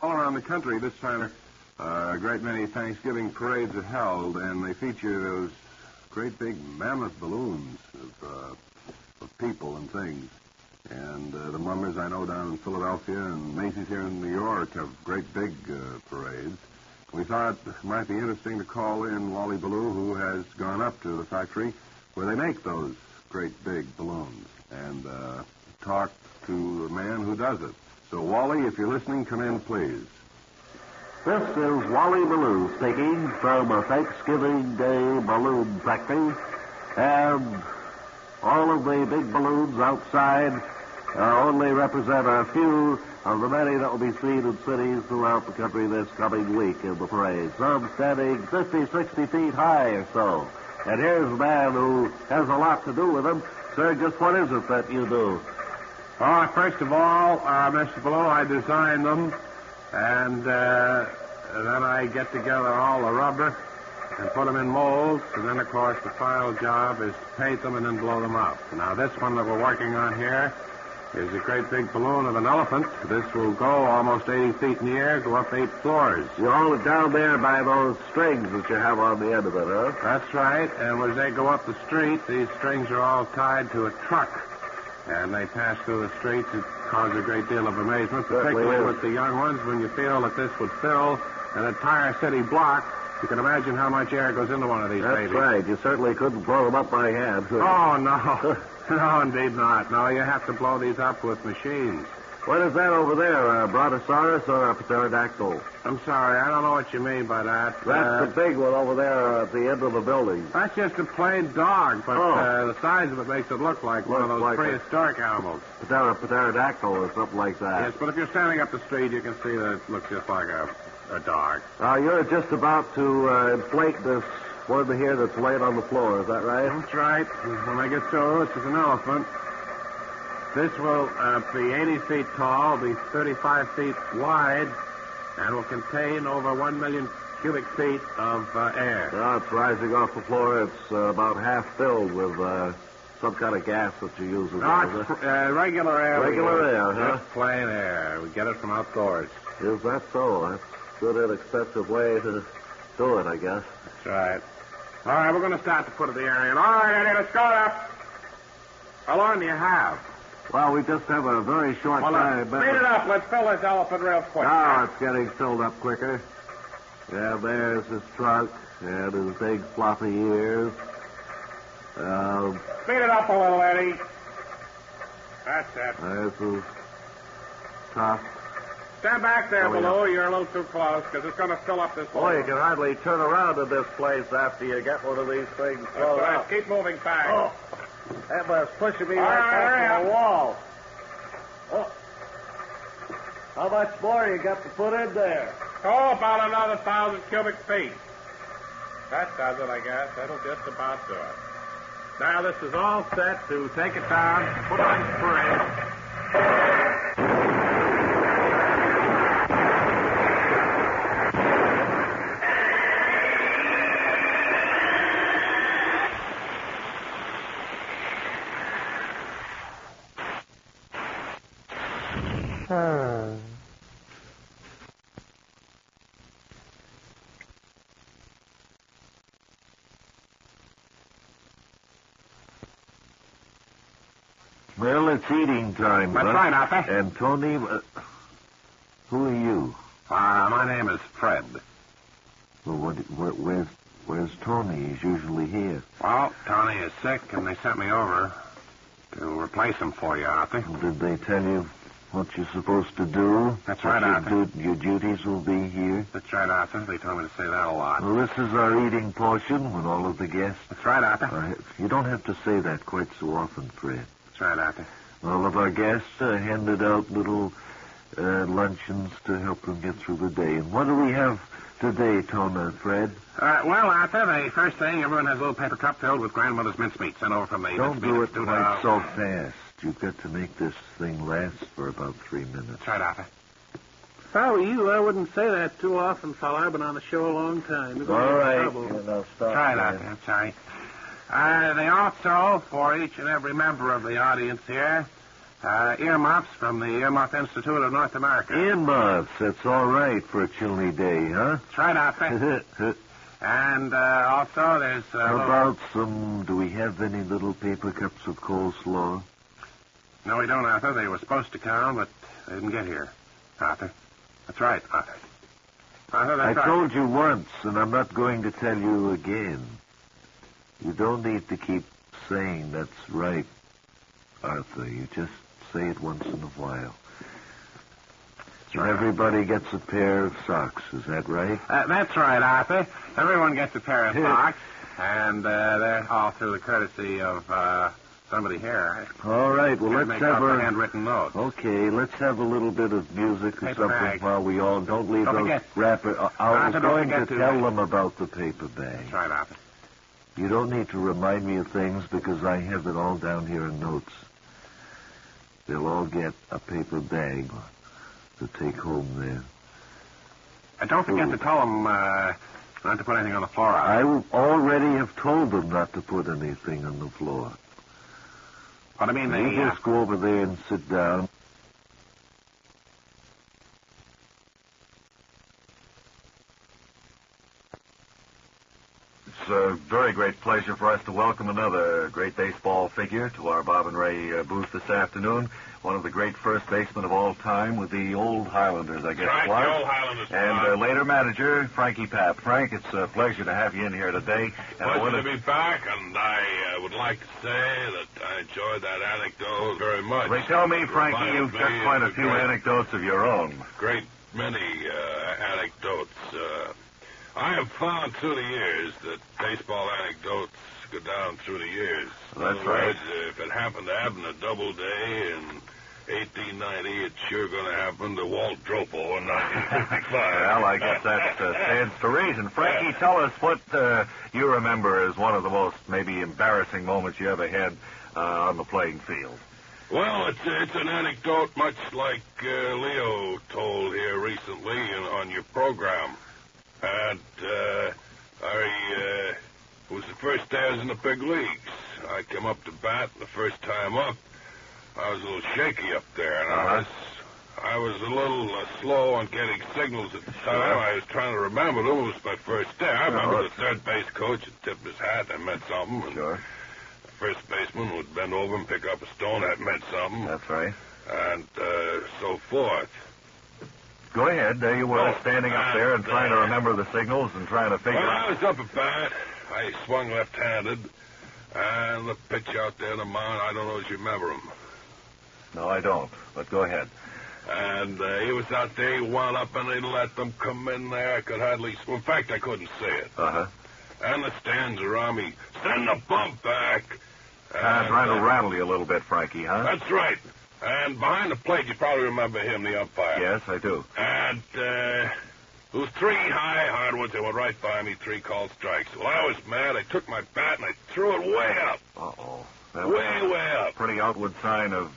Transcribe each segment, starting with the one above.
All around the country this time, a great many Thanksgiving parades are held, and they feature those great big mammoth balloons of people and things. And the Mummers, I know, down in Philadelphia and Macy's here in New York have great big parades. We thought it might be interesting to call in Wally Ballou, who has gone up to the factory where they make those great big balloons, and talk to the man who does it. So, Wally, if you're listening, come in, please. This is Wally Ballou speaking from a Thanksgiving Day balloon factory. And all of the big balloons outside only represent a few of the many that will be seen in cities throughout the country this coming week in the parade. Some standing 50, 60 feet high or so. And here's a man who has a lot to do with them. Sir, just what is it that you do? First of all, Mr. Ballou, I design them, and then I get together all the rubber and put them in molds, and then, of course, the final job is to paint them and then blow them up. Now, this one that we're working on here is a great big balloon of an elephant. This will go almost 80 feet in the air, go up 8 floors. You hold it down there by those strings that you have on the end of it, huh? That's right, and as they go up the street, these strings are all tied to a truck. And they pass through the streets. It causes a great deal of amazement, particularly with the young ones, when you feel that this would fill an entire city block. You can imagine how much air goes into one of these babies. That's right. You certainly couldn't blow them up by hand. Oh, no. No, indeed not. No, you have to blow these up with machines. What is that over there, a brontosaurus or a pterodactyl? I'm sorry, I don't know what you mean by that. That's the big one over there at the end of the building. That's just a plain dog, but the size of it makes it look like one of those prehistoric animals. Pterodactyl or something like that. Yes, but if you're standing up the street, you can see that it looks just like a dog. You're just about to inflate this one here that's laid on the floor, is that right? That's right. When I get through, this is an elephant. This will be 80 feet tall, be 35 feet wide, and will contain over 1 million cubic feet of air. It's rising off the floor. It's about half filled with some kind of gas that you use. No, it's regular air. Regular air, huh? Just plain air. We get it from outdoors. Is that so? That's a good, inexpensive way to do it, I guess. That's right. All right, we're going to start to put the air in. All right, Eddie, let's go up. How long do you have? Well, we just have a very short time. Speed it up. Let's fill this elephant real quick. It's getting filled up quicker. Yeah, there's his trunk and his big floppy ears. Speed it up a little, Eddie. That's it. There's his top. Stand back there, Ballou. You're a little too close, because it's going to fill up this hole. Boy, you can hardly turn around in this place after you get one of these things filled up. Keep moving back. That was pushing me right back to the wall. Oh. How much more you got to put in there? About another 1,000 cubic feet. That does it, I guess. That'll just about do it. Now, this is all set to take it down, put on the parade. Well, it's eating time. That's right, Arthur. And Tony, who are you? My name is Fred. Well, where's Tony? He's usually here. Well, Tony is sick, and they sent me over to replace him for you, Arthur. Did they tell you what you're supposed to do? That's right, Arthur. Your duties will be here? That's right, Arthur. They told me to say that a lot. Well, this is our eating portion with all of the guests. That's right, Arthur. You don't have to say that quite so often, Fred. That's right, Arthur. All of our guests handed out little luncheons to help them get through the day. And what do we have today, Tony, Fred? Well, Arthur, the first thing, everyone has a little paper cup filled with grandmother's mincemeat sent over from the... Don't do it quite so fast. You've got to make this thing last for about 3 minutes. That's right, Arthur. If I were you, I wouldn't say that too often, fella. I've been on the show a long time. All right. Stop. Right, Arthur. I'm sorry. They also, for each and every member of the audience here, Earmuffs from the Earmuff Institute of North America. Earmuffs, that's all right for a chilly day, huh? That's right, Arthur. And also there's... How about do we have any little paper cups of coleslaw? No, we don't, Arthur. They were supposed to come, but they didn't get here. Arthur. That's right, Arthur. Arthur, that's right. I told you once, and I'm not going to tell you again. You don't need to keep saying that's right, Arthur. You just say it once in a while. And everybody gets a pair of socks, is that right? That's right, Arthur. Everyone gets a pair of socks, and they're all through the courtesy of somebody here. All right, well, let's have a handwritten note. Okay, let's have a little bit of music or Paper something bag. while we all don't leave Don't those forget. wrappers. I was Arthur, going don't to forget tell to- them about the paper bag. That's right, Arthur. You don't need to remind me of things because I have it all down here in notes. They'll all get a paper bag to take home there. And don't forget to tell them not to put anything on the floor, Arthur. I already have told them not to put anything on the floor. But I mean, You just go over there and sit down. It's a very great pleasure for us to welcome another great baseball figure to our Bob and Ray booth this afternoon. One of the great first basemen of all time with the old Highlanders, I guess. Right, was. the old Highlanders. And later manager, Frankie Papp. Frank, it's a pleasure to have you in here today. And Pleasure to be back, and I would like to say that I enjoyed that anecdote very much. They tell me, Frankie, Reminded you've got me quite a of few great- anecdotes of your own. Great many anecdotes. I have found through the years that baseball anecdotes go down through the years. In That's other right. words, if it happened to happen a double day in 1890, it's sure going to happen to Walt Dropo in 1955. Well, I guess that stands to reason. Frankie, tell us what you remember as one of the most maybe embarrassing moments you ever had on the playing field. Well, it's an anecdote much like Leo told here recently on your program. And it was the first day I was in the big leagues. I came up to bat the first time up. I was a little shaky up there, and I was a little slow on getting signals at the time. I was trying to remember them. It was my first day. I remember the third base coach had tipped his hat. That meant something. And Sure. the first baseman would bend over and pick up a stone. That meant something. That's right. And so forth. Go ahead. There you were, standing up there and trying to uh, remember the signals and trying to figure Well, out. I was up at bat. I swung left-handed. And the pitch out there in the mound, I don't know if you remember him. No, I don't. But go ahead. And he was out there. He wound up, and they let them come in there. I could hardly... In fact, I couldn't see it. Uh-huh. And the stands around me, send the bump back. Trying to rattle you a little bit, Frankie, huh? That's right. And behind the plate, you probably remember him, the umpire. Yes, I do. And it was three high hardwoods that went right by me, three called strikes. Well, I was mad. I took my bat and I threw it way up. Uh-oh. Way up. Pretty outward sign of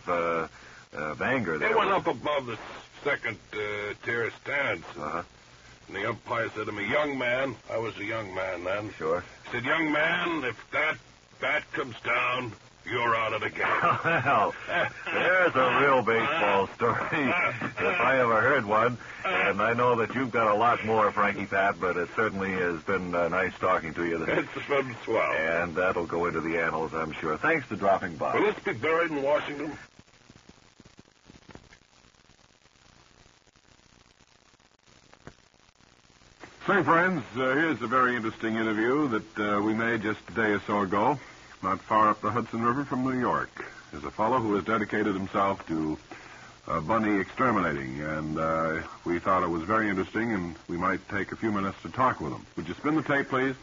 anger there. It went up above the second tier of stands. Uh-huh. And the umpire said to me, young man, I was a young man then. Sure. He said, young man, if that bat comes down, you're out of the game. Well, there's a real baseball story, if I ever heard one. And I know that you've got a lot more, Frankie Papp, but it certainly has been nice talking to you. It's been swell. And that'll go into the annals, I'm sure. Thanks for dropping by. Will this be buried in Washington? Say, friends, here's a very interesting interview that we made just a day or so ago, not far up the Hudson River from New York. There's a fellow who has dedicated himself to bunny exterminating, and we thought it was very interesting, and we might take a few minutes to talk with him. Would you spin the tape, please?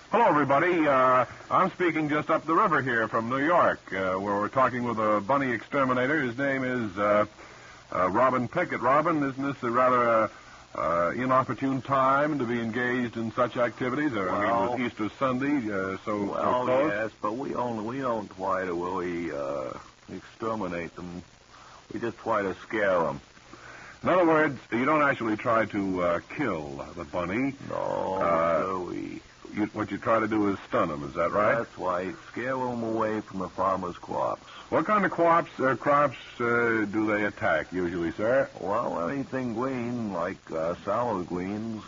Hello, everybody. I'm speaking just up the river here from New York, where we're talking with a bunny exterminator. His name is Robin Pickett. Robin, isn't this a rather inopportune time to be engaged in such activities? I mean, with Easter Sunday, so close. Yes, but we don't try to exterminate them. We just try to scare them. In other words, you don't actually try to kill the bunny. No, we what you try to do is stun them. Is that right? That's right. Scare them away from the farmer's crops. What kind of crops do they attack usually, sir? Well, anything green, like salad greens,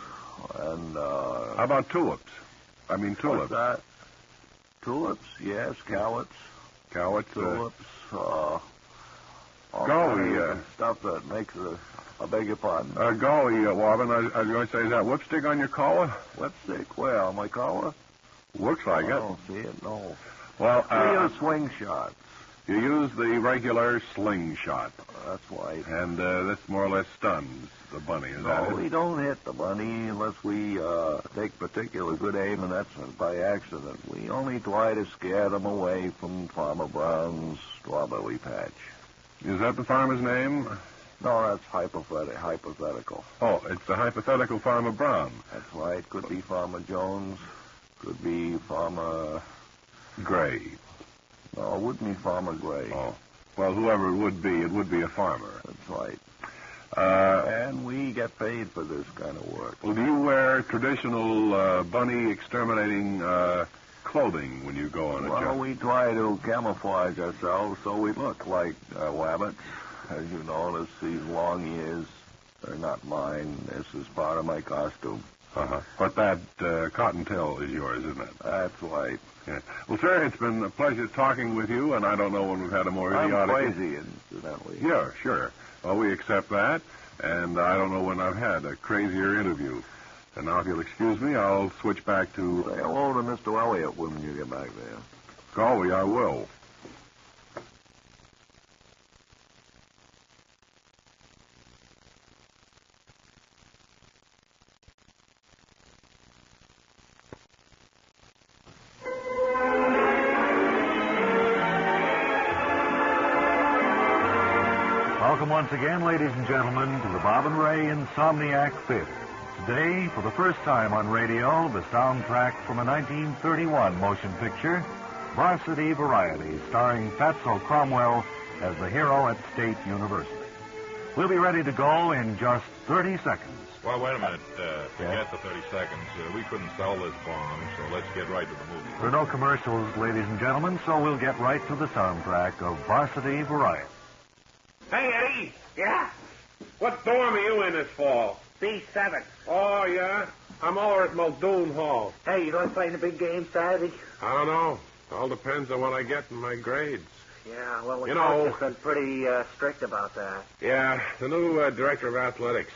and... How about tulips? I mean tulips. What's that? Tulips, yes, carrots. Carrots? Tulips, all golly, kinds of stuff that makes I beg your pardon. Golly, Warbin, I was going to say, is that whipstick on your collar? Lipstick? Where, on my collar? Looks like I it. don't see it, no. Well, We use swing shots. you use the regular slingshot, That's right. and this more or less stuns the bunny, is that No, it? we don't hit the bunny unless we take particular good aim, and that's by accident. We only try to scare them away from Farmer Brown's strawberry patch. Is that the farmer's name? No, that's hypothetical. Oh, it's the hypothetical Farmer Brown. That's right. Could be Farmer Jones. Could be Farmer... Gray. No, it wouldn't be Farmer Gray. Oh. Well, whoever it would be a farmer. That's right. Uh, And we get paid for this kind of work. well, do you wear traditional bunny exterminating clothing when you go on a Well, job? we try to camouflage ourselves so we look like rabbits. As you notice, these long ears are not mine. This is part of my costume. Uh-huh. But that cottontail is yours, isn't it? That's right. Yeah. Well, sir, it's been a pleasure talking with you, and I don't know when we've had a more I'm idiotic... crazy, incidentally. Yeah, sure. Well, we accept that, and I don't know when I've had a crazier interview. And now, if you'll excuse me, I'll switch back to... Say hello to Mr. Elliott when you get back there. Golly, I will. Welcome once again, ladies and gentlemen, to the Bob and Ray Insomniac Theater. Today, for the first time on radio, the soundtrack from a 1931 motion picture, Varsity Variety, starring Fatso Cromwell as the hero at State University. We'll be ready to go in just 30 seconds. Well, wait a minute. Forget the 30 seconds. We couldn't sell this bomb, so let's get right to the movie. There are no commercials, ladies and gentlemen, so we'll get right to the soundtrack of Varsity Variety. Hey, Eddie. Yeah? What dorm are you in this fall? B7. Oh, yeah? I'm over at Muldoon Hall. Hey, you don't play in the big game Saturday? I don't know. All depends on what I get in my grades. Yeah, well, the You coach know- has been pretty strict about that. Yeah, the new director of athletics.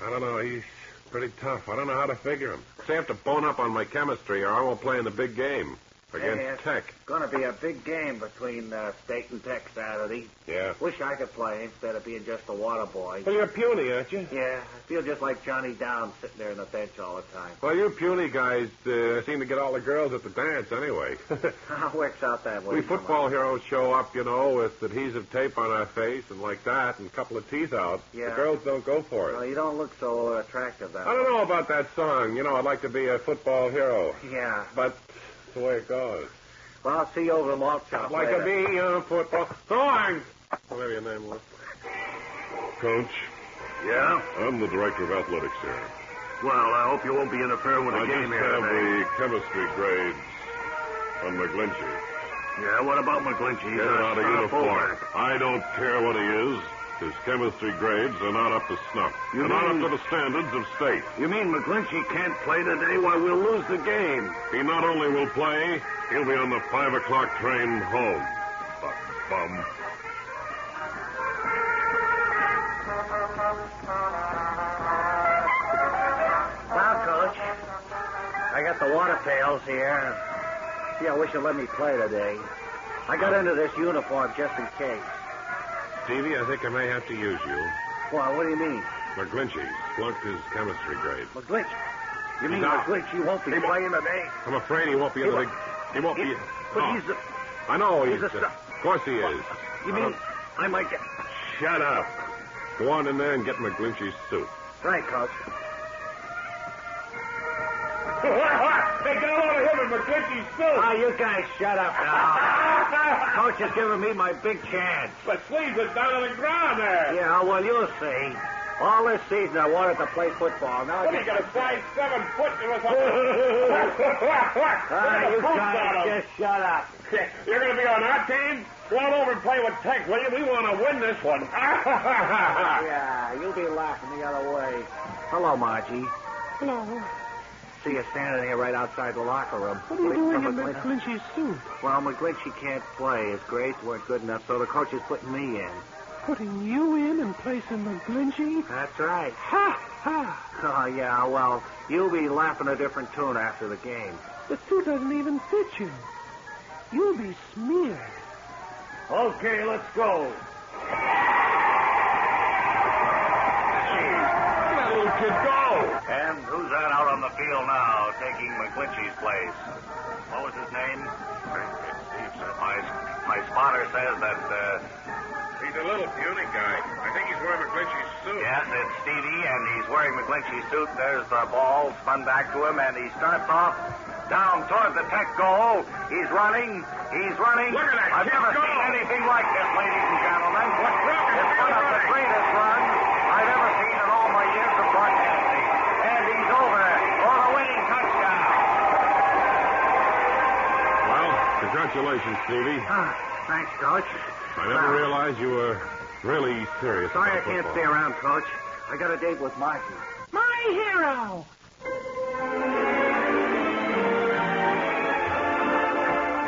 I don't know. He's pretty tough. I don't know how to figure him. I have to bone up on my chemistry or I won't play in the big game against Tech. It's going to be a big game between State and Tech Saturday. Yeah. Wish I could play instead of being just a water boy. Well, you're puny, aren't you? Yeah, I feel just like Johnny Downs sitting there on the bench all the time. Well, you puny guys seem to get all the girls at the dance anyway. It works out that way. We football heroes show up, with adhesive tape on our face and like that and a couple of teeth out. Yeah. The girls don't go for it. Well, you don't look so attractive that I don't know about that song. I'd like to be a football hero. Yeah. But it's the way it goes. Well, I'll see you over the malt shop I'd like to later. be a football... Song! Whatever your name was. Coach, Yeah? I'm the director of athletics here. Well, I hope you won't be interfering with I the game just here have today. the chemistry grades on McGlinchey. Yeah, what about McGlinchey? Get out of uniform. I don't care what he is. His chemistry grades are not up to snuff. You They're not mean- up to the standards of state. You mean McGlinchey can't play today? Why, we'll lose the game. He not only will play, he'll be on the 5 o'clock train home. Bum. Well, Coach, I got the water pails here. Gee, I wish you'd let me play today. I got into this uniform just in case. Stevie, I think I may have to use you. Well, what do you mean? McGlinchey flunked his chemistry grade. McGlinch? You mean No. McGlinch won't be playing today? I'm afraid he won't be in the big... He won't be... But No. he's a... I know he's he's... a of course he is. You mean I might get... Shut up. Go on in there and get McGlinchey's suit. Right, Coach. They got all of him in McGlinchey's suit. Oh, you guys shut up now. Coach is giving me my big chance. But sleeves are down on the ground there. Yeah, well, you'll see. All this season I wanted to play football. Now What, you got a size 7 foot? You guys just shut up. You're going to be on our team? Go on over and play with Tex, will you? We want to win this one. Yeah, you'll be laughing the other way. Hello, Margie. Hello. See you standing here right outside the locker room. What are you doing in McGlinchey's suit? Well, McGlinchey can't play. His grades weren't good enough, so the coach is putting me in. Putting you in place of McGlinchey? That's right. Ha! Ha! Oh, yeah, well, you'll be laughing a different tune after the game. The suit doesn't even fit you. You'll be smeared. Okay, let's go. That little kid go. And who's that out on the field now, taking McGlinchey's place? What was his name? My spotter says that, He's a little puny guy. I think he's wearing McGlinchey's suit. yes, it's Stevie, and he's wearing McGlinchey's suit. There's the ball spun back to him, and he starts off down toward the Tech goal. He's running. Look at that I've kid never go. seen anything like this, ladies and gentlemen. What's wrong? It's one of the greatest runs I've ever seen in all my years of broadcasting. And he's over for the winning touchdown. Well, congratulations, Stevie. Thanks, Coach. I never realized you were really serious Sorry I about can't football. stay around, Coach. I got a date with Margie. My hero!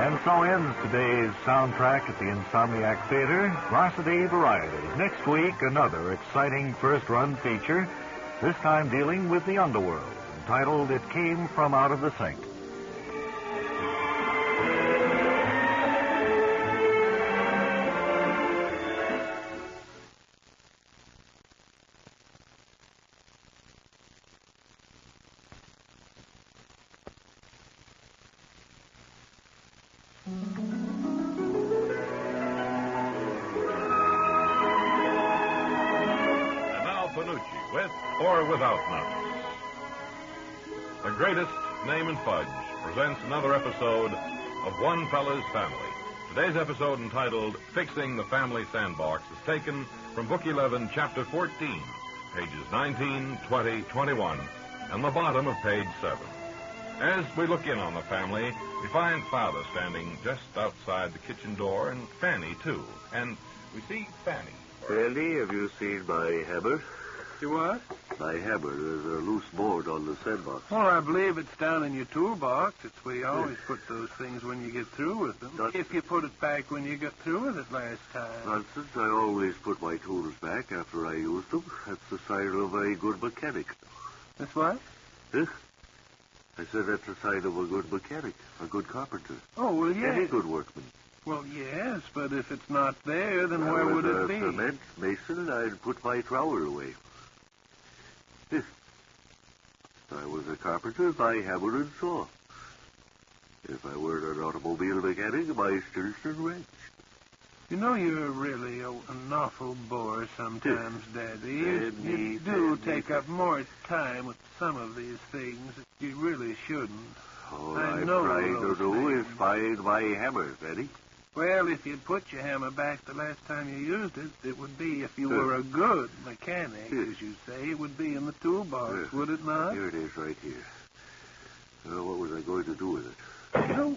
And so ends today's soundtrack at the Insomniac Theater, Varsity Variety. Next week, another exciting first-run feature, this time dealing with the underworld, entitled It Came From Out of the Sink. And now Panucci, with or without nuts. The greatest name in fudge presents another episode of One Fella's Family. Today's episode, entitled Fixing the Family Sandbox, is taken from Book 11, Chapter 14, pages 19, 20, 21, and the bottom of page 7. As we look in on the family, we find Father standing just outside the kitchen door, and Fanny, too. And we see Fanny. Fanny, have you seen my hammer? You what? My hammer. There's a loose board on the sandbox. Oh, I believe it's down in your toolbox. It's where you always put those things when you get through with them. Not- If you put it back when you got through with it last time. Nonsense. I always put my tools back after I use them. That's the sign of a good mechanic. That's what? Huh? I said that's the sign of a good mechanic, a good carpenter. Oh, well, yes. Any good workman. Well, yes, but if it's not there, then I where was would a it be? cement mason, I'd put my trowel away. Huh. I was a carpenter, my hammer and saw. If I were an automobile mechanic, my stilts and wrench. You know, you're really an awful bore sometimes, Daddy. You Daddy, do Daddy. take up more time with some of these things that you really shouldn't. All I I'm know trying to those do is things. find my hammer, Fanny. Well, if you'd put your hammer back the last time you used it, it would be, if you were a good mechanic, as you say, it would be in the toolbox, would it not? Here it is, right here. What was I going to do with it? You know,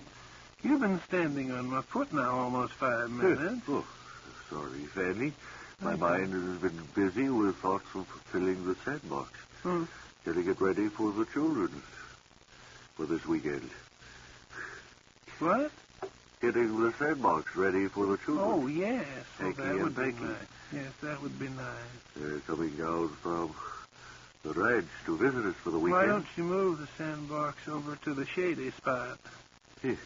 you've been standing on my foot now almost 5 minutes. Oh, sorry, Fanny. My mind has been busy with thoughts of filling the sandbox. Getting it ready for the children for this weekend. What? Getting the sandbox ready for the children. Oh, yes. Well, Hanky that and would be Becky. nice. Yes, that would be nice. They're coming down from the ranch to visit us for the Why weekend. don't you move the sandbox over to the shady spot? There's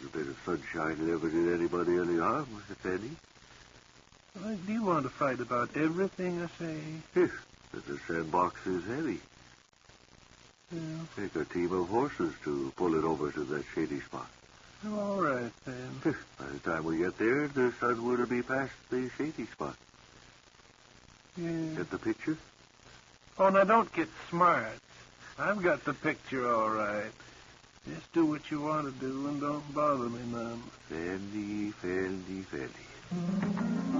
a bit of sunshine never did anybody any harm, Fanny. Well, do you want to fight about everything I say? But the sandbox is heavy. Yeah. Take a team of horses to pull it over to that shady spot. Oh, all right, then. By the time we get there, the sun will be past the shady spot. Yeah. Get the picture? Oh, now don't get smart. I've got the picture all right. Just do what you want to do and don't bother me none. Fanny, Fanny, Fanny.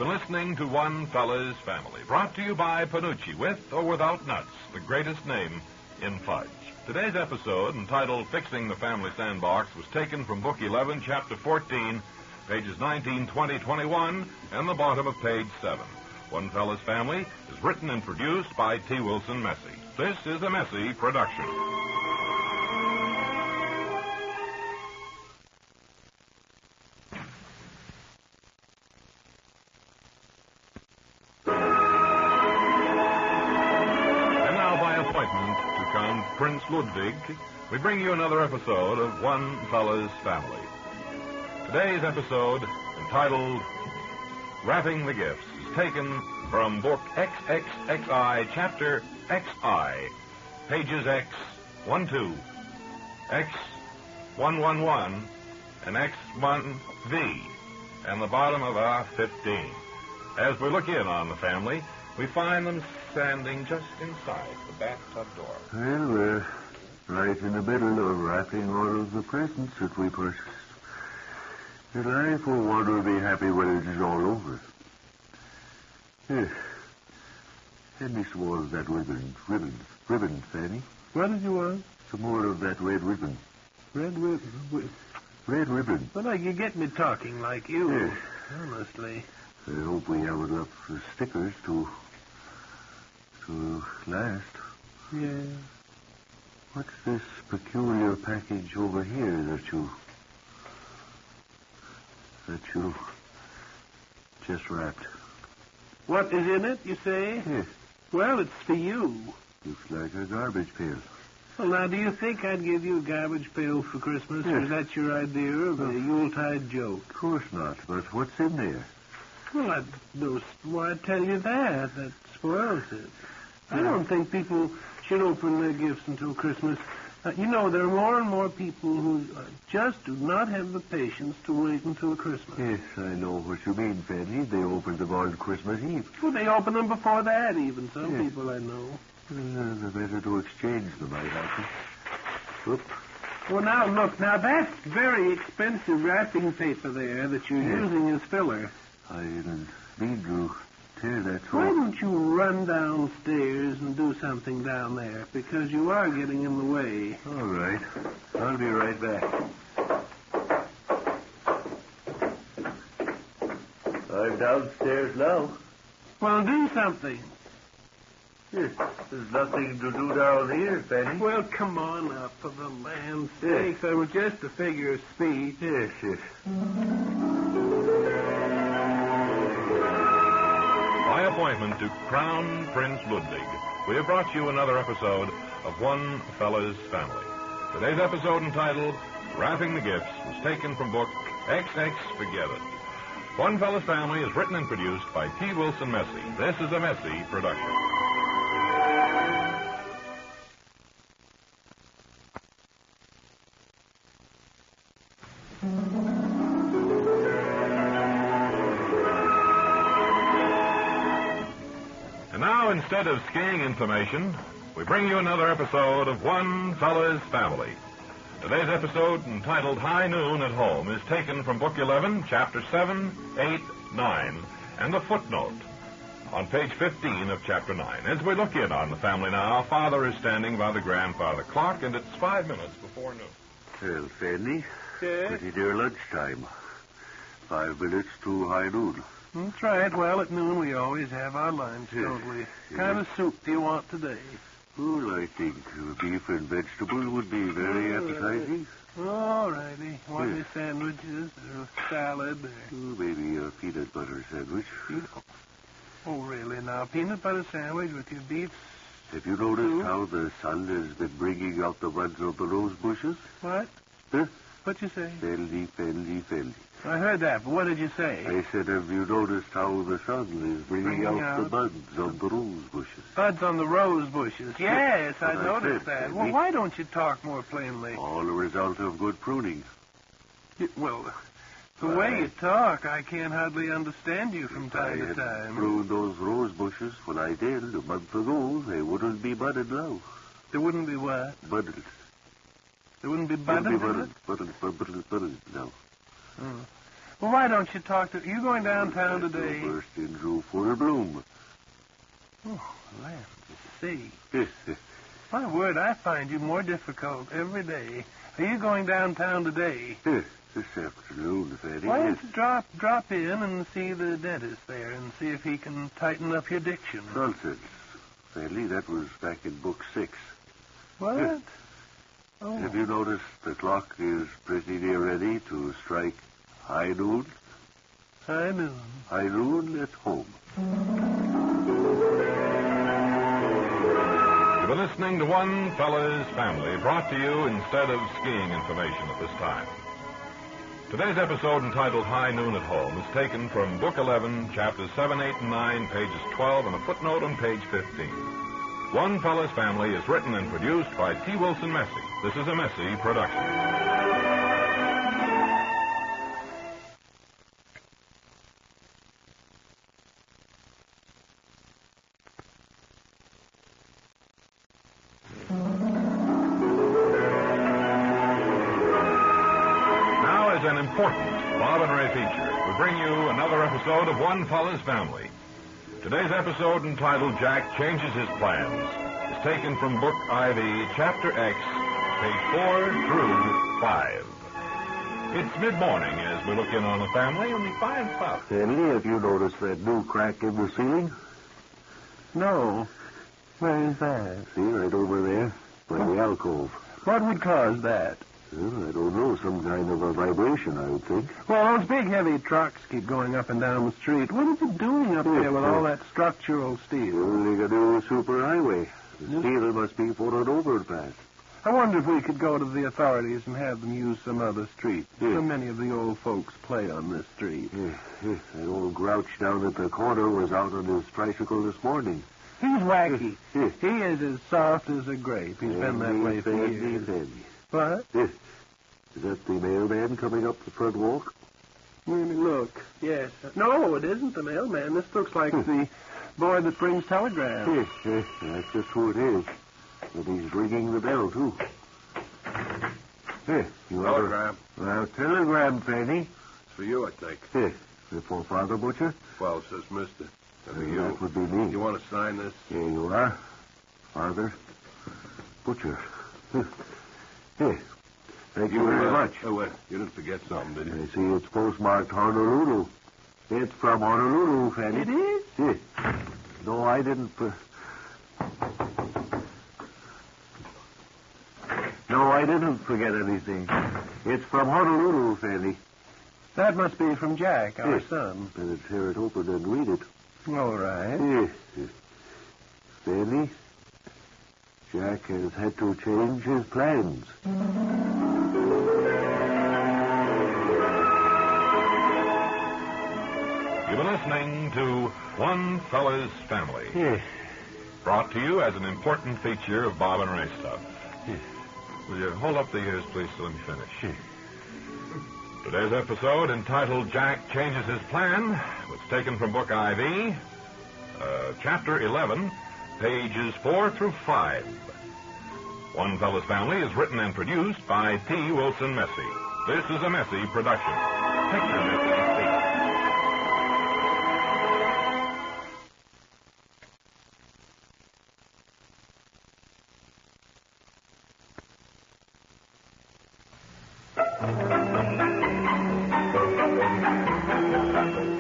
been listening to One Fella's Family, brought to you by Panucci, with or without nuts, the greatest name in fudge. Today's episode, entitled Fixing the Family Sandbox, was taken from Book 11, Chapter 14, pages 19, 20, 21, and the bottom of page 7. One Fella's Family is written and produced by T. Wilson Messy. This is a Messy production. Prince Ludwig, we bring you another episode of One Fella's Family. Today's episode, entitled Wrapping the Gifts, is taken from Book XXXI, Chapter XI, pages X12, X111, and X1V, and the bottom of R15. As we look in on the family, we find them standing just inside the bathtub door. Well, we're right in the middle of wrapping all of the presents that we purchased. And I, for one, will be happy when it is all over. Here. Hand me some more of that ribbon, Fanny. What did you want? Some more of that red ribbon. Red ribbon? Red ribbon. Well, you get me talking like you. Yes. Honestly. I hope we have enough stickers to last. Yeah. What's this peculiar package over here that you just wrapped? What is in it, you say? Yes. Well, it's for you. Looks like a garbage pail. Well, now, do you think I'd give you a garbage pail for Christmas? Yes. Or is that your idea of a Yuletide joke? Of course not, but what's in there? Well, why tell you that? That spoils it. I don't think people should open their gifts until Christmas. There are more and more people who just do not have the patience to wait until Christmas. Yes, I know what you mean, Fanny. They open them on Christmas Eve. Well, they open them before that, even. Some people I know. They're better to exchange them, I reckon. Whoop. Well, now, look. Now, that's very expensive wrapping paper there that you're using as filler. I didn't mean to tear that through. Why don't you run downstairs and do something down there? Because you are getting in the way. All right. I'll be right back. I'm downstairs now. Well, do something. Yes, there's nothing to do down here, Fanny. Well, come on up, for the land's sake. That was just a figure of speech. Yes. By appointment to Crown Prince Ludwig, we have brought you another episode of One Fella's Family. Today's episode, entitled Wrapping the Gifts, was taken from book XX Forget It. One Fella's Family is written and produced by T. Wilson Messy. This is a Messy production. Instead of skiing information, we bring you another episode of One Fella's Family. Today's episode, entitled High Noon at Home, is taken from Book 11, Chapter 7, 8, 9, and the footnote on page 15 of Chapter 9. As we look in on the family now, Father is standing by the grandfather clock, and it's 5 minutes before noon. Well, Fanny, Yes? pretty near lunchtime. 5 minutes to high noon. That's right. Well, at noon we always have our lunch, don't we? Kind of soup do you want today? Well, I think beef and vegetable would be very appetizing. All righty. Want any sandwiches or salad? Or... Maybe a peanut butter sandwich. Oh, really? Now, peanut butter sandwich with your beef? Have you noticed how the sun has been bringing out the buds of the rose bushes? What? Huh? What'd you say? Felly. I heard that, but what did you say? I said, have you noticed how the sun is bringing out the buds on the rose bushes? Buds on the rose bushes. Yes, I noticed that. Well, why don't you talk more plainly? All a result of good pruning. Well, the way you talk, I can't hardly understand you from time to If I had time. pruned those rose bushes when I did a month ago, they wouldn't be budded now. There wouldn't be what? Budded. There wouldn't be budded? Budded now. Oh. Well, why don't you talk to... You going downtown today? Burst into full bloom. Oh, land to see. My word, I find you more difficult every day. Are you going downtown today? This afternoon, Fanny. Why don't you drop in and see the dentist there and see if he can tighten up your diction? Nonsense. Fanny, that was back in book 6. What? Oh. Have you noticed the clock is pretty near ready to strike high noon? High noon. High noon at home. You've been listening to One Fella's Family, brought to you instead of skiing information at this time. Today's episode, entitled High Noon at Home, is taken from Book 11, Chapters 7, 8, and 9, pages 12, and a footnote on page 15. One Fella's Family is written and produced by T. Wilson Messy. This is a Messy production. An important Bob and Ray feature. We bring you another episode of One Fella's Family. Today's episode, entitled Jack Changes His Plans, is taken from Book IV, Chapter X, page 4 through 5. It's mid-morning as we look in on the family and we find Pop. Stanley, have you noticed that new crack in the ceiling? No. Where is that? See, right over there, by the alcove. What would cause that? Well, I don't know. Some kind of a vibration, I would think. Well, those big, heavy trucks keep going up and down the street. What is it doing up there with all that structural steel? Well, they got a superhighway. The steel must be putting overpass. I wonder if we could go to the authorities and have them use some other street. So many of the old folks play on this street. That old grouch down at the corner was out on his tricycle this morning. He's wacky. He is as soft as a grape. He's been that way for years. What? Is that the mailman coming up the front walk? Look. Yes. No, it isn't the mailman. This looks like the boy that brings telegrams. That's just who it is. But he's ringing the bell, too. You Telegram. Telegram, Fanny. It's for you, I think. Is it for Father Butcher? Well, it says Mr. That would be me. You want to sign this? Here you are. Father Butcher. Thank you very much. Oh, wait. You didn't forget something, did you? I see it's postmarked Honolulu. It's from Honolulu, Fanny. It is? Yeah. No, I didn't... No, I didn't forget anything. It's from Honolulu, Fanny. That must be from Jack, our son. Better tear it open and read it. All right. Fanny, Jack has had to change his plans. You've been listening to One Fella's Family. Yes. Brought to you as an important feature of Bob and Ray stuff. Yes. Will you hold up the ears, please, till let me finish? Yes. Today's episode, entitled Jack Changes His Plan, was taken from Book IV, Chapter 11, pages 4 through 5. One Fella's Family is written and produced by T. Wilson Messy. This is a Messy production. Picture Messy speak.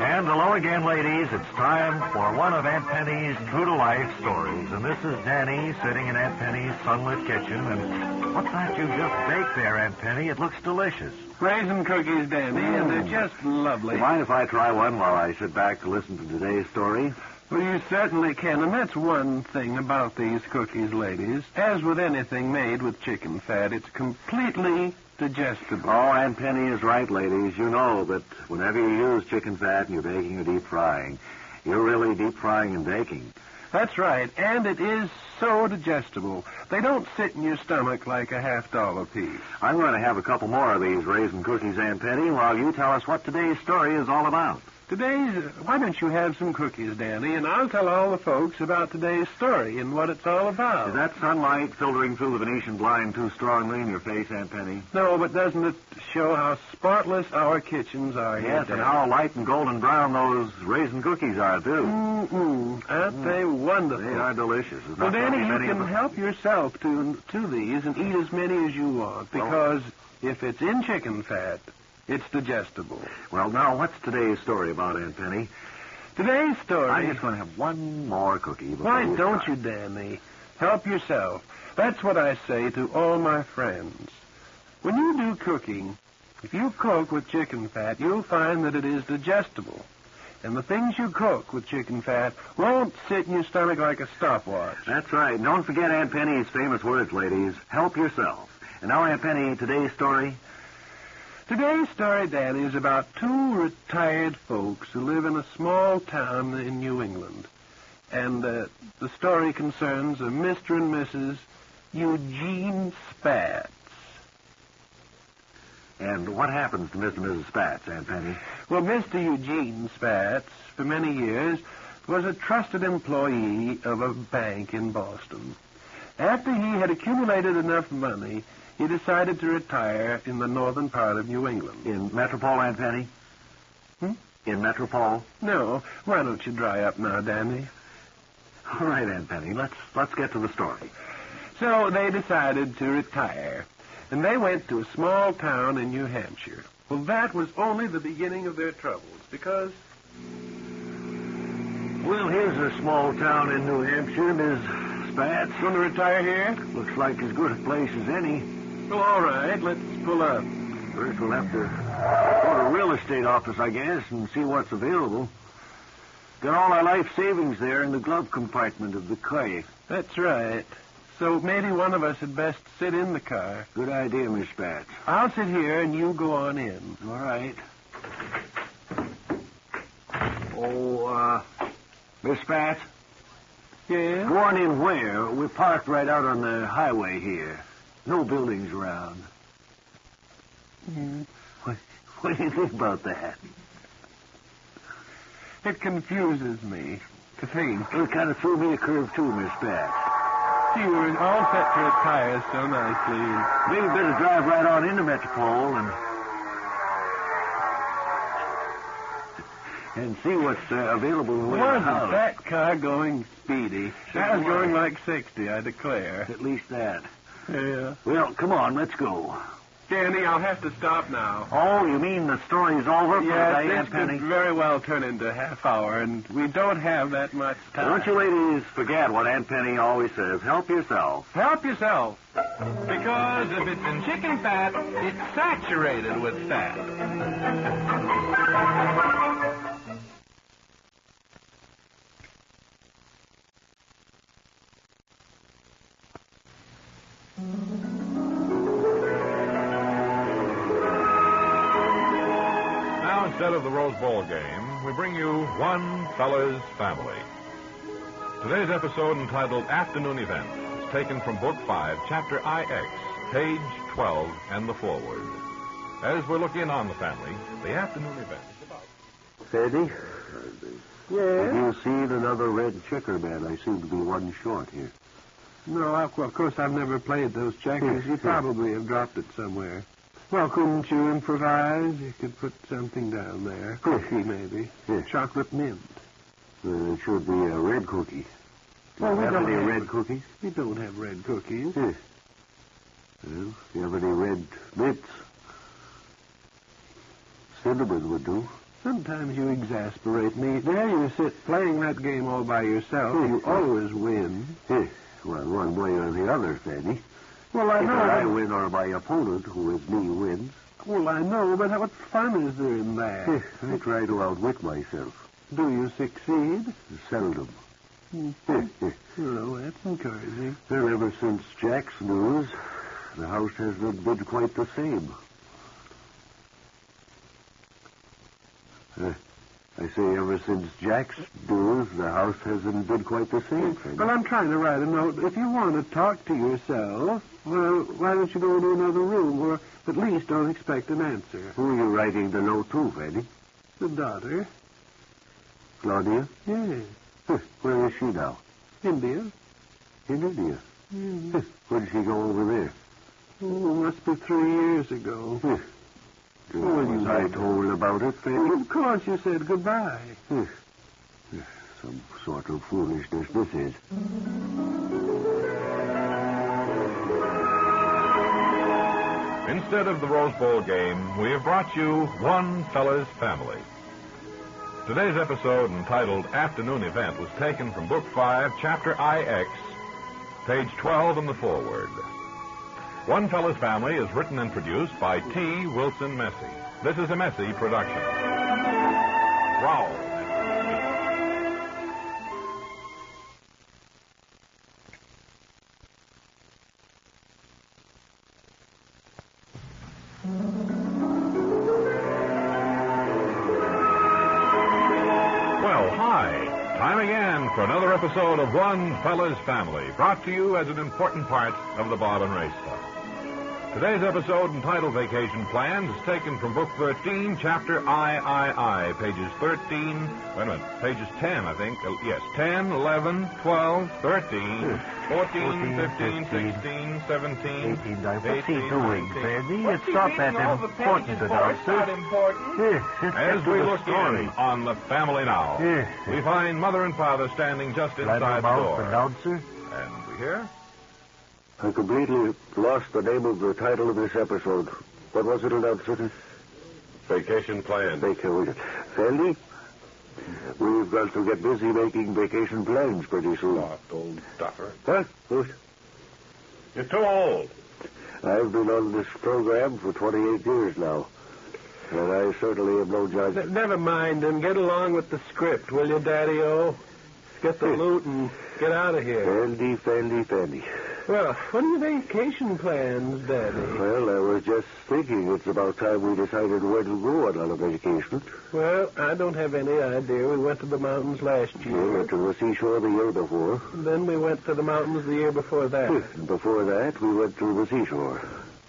And hello again, ladies. It's time for one of Aunt Penny's true-to-life stories. And this is Danny sitting in Aunt Penny's sunlit kitchen. And what's that you just baked there, Aunt Penny? It looks delicious. Raisin cookies, Dandy, and they're just lovely. Mind if I try one while I sit back to listen to today's story? Well, you certainly can, and that's one thing about these cookies, ladies. As with anything made with chicken fat, it's completely digestible. Oh, Aunt Penny is right, ladies. You know that whenever you use chicken fat and you're baking or deep frying, you're really deep frying and baking. That's right, and it is so digestible. They don't sit in your stomach like a $50 piece. I'm going to have a couple more of these raisin cookies, Aunt Penny, while you tell us what today's story is all about. Why don't you have some cookies, Danny, and I'll tell all the folks about today's story and what it's all about. Is that sunlight filtering through the Venetian blind too strongly in your face, Aunt Penny? No, but doesn't it show how spotless our kitchens are here, Yes, Danny? and how light and golden brown those raisin cookies are, too. Aren't they wonderful? They are delicious. There's Well, not Danny, many you of can them. help yourself to these and eat as many as you want, because if it's in chicken fat, it's digestible. Well, now, what's today's story about, Aunt Penny? Today's story... I'm just going to have one more cookie. Why don't you, Danny? Help yourself. That's what I say to all my friends. When you do cooking, if you cook with chicken fat, you'll find that it is digestible. And the things you cook with chicken fat won't sit in your stomach like a stopwatch. That's right. And don't forget Aunt Penny's famous words, ladies. Help yourself. And now, Aunt Penny, today's story... Today's story, Danny, is about two retired folks who live in a small town in New England. And the story concerns a Mr. and Mrs. Eugene Spatz. And what happens to Mr. and Mrs. Spatz, Aunt Penny? Well, Mr. Eugene Spatz, for many years, was a trusted employee of a bank in Boston. After he had accumulated enough money, he decided to retire in the northern part of New England. In Metropole, Aunt Penny? In Metropole? No. Why don't you dry up now, Danny? All right, Aunt Penny. Let's get to the story. So they decided to retire, and they went to a small town in New Hampshire. Well, that was only the beginning of their troubles, because... Well, here's a small town in New Hampshire, Miss Spatz. Going to retire here? Looks like as good a place as any. Well, all right. Let's pull up. First, we'll have to go to a real estate office, I guess, and see what's available. Got all our life savings there in the glove compartment of the car. That's right. So maybe one of us had best sit in the car. Good idea, Miss Spatz. I'll sit here and you go on in. All right. Miss Spatz? Yeah? Go on in where? We're parked right out on the highway here. No buildings around. What do you think about that? It confuses me to think. Well, it kind of threw me a curve, too, Miss Spatz. You were all set to retire so nicely. Maybe better drive right on into Metropole and see what's available in the way of the Wasn't house. that car going speedy? That was going like 60, I declare. At least that. Yeah. Well, come on, let's go. Danny, I'll have to stop now. Oh, you mean the story's over for Yes, today, this Aunt Penny? could very well turn into a half hour, and we don't have that much time. Don't you ladies forget what Aunt Penny always says. Help yourself. Help yourself. Because if it's in chicken fat, it's saturated with fat. Now, instead of the Rose Bowl game, we bring you One Fella's Family. Today's episode, entitled Afternoon Event, is taken from Book 5, Chapter IX, page 12, and the foreword. As we're looking on the family, the afternoon event is about... Eddie? Yes? Have you seen another red checker man? I seem to be one short here. No, of course I've never played those checkers. You probably have dropped it somewhere. Well, couldn't you improvise? You could put something down there. Cookie, maybe. Yes. Chocolate mint. It should be a red cookie. Do Well, you we have don't any have- red cookies? We don't have red cookies. Yes. Well, do you have any red mints? Cinnamon would do. Sometimes you exasperate me. There you sit playing that game all by yourself. You always win. Yes. Well, one way or the other, Fanny. Well, I Either know. I win or my opponent, who is me, wins. Well, I know, but what fun is there in that? Yes, I try to outwit myself. Do you succeed? Seldom. Well, that's encouraging. Well, ever since Jack's news, the house hasn't been quite the same. I say ever since Jack's news, the house hasn't been quite the same. Well, I'm trying to write a note. If you want to talk to yourself, well, why don't you go into another room, or at least don't expect an answer. Who are you writing the note to, Fanny? The daughter. Claudia? Yes. Where is she now? India. In India? Mm. When did she go over there? Oh, must be 3 years ago. Was I told about it, Fanny? Of course, you said goodbye. Some sort of foolishness this is. Instead of the Rose Bowl game, we have brought you One Fella's Family. Today's episode, entitled Afternoon Event, was taken from Book 5, Chapter IX, page 12 in the foreword. One Fella's Family is written and produced by T. Wilson Messy. This is a Messy production. Growl. For another episode of One Fella's Family, brought to you as an important part of the Bob and Ray stuff. Today's episode, entitled Vacation Plans, is taken from Book 13, Chapter III, pages 10, I think. Yes, 10, 11, 12, 13, 14, 15, 16, 17, 18, 19. Fanny? It's not that important, announcer. Yes, as we look in on the family now, we find Mother and Father standing just inside the door. Announcer? And we hear... I completely lost the name of the title of this episode. What was it, announcer? Vacation plans. Fanny, we've got to get busy making vacation plans pretty soon. Soft old duffer. Huh? What? You're too old. I've been on this program for 28 years now. And I certainly am no judge. Never mind, and get along with the script, will you, Daddy-O? Get the loot and get out of here. Fandy. Well, what are your vacation plans, Daddy? Well, I was just thinking it's about time we decided where to go on our vacation. Well, I don't have any idea. We went to the mountains last year. We went to the seashore the year before. And then we went to the mountains the year before that. And before that, we went to the seashore.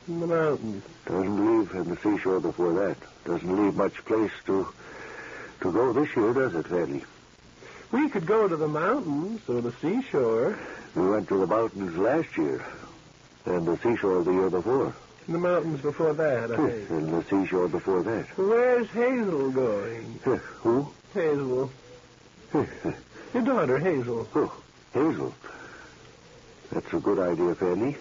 In the mountains. Doesn't leave, and the seashore before that. Doesn't leave much place to go this year, does it, Fanny? We could go to the mountains or the seashore. We went to the mountains last year, and the seashore the year before. And the mountains before that, I think. And the seashore before that. Where's Hazel going? Who? Hazel. Your daughter, Hazel. Oh, Hazel. That's a good idea, Fanny.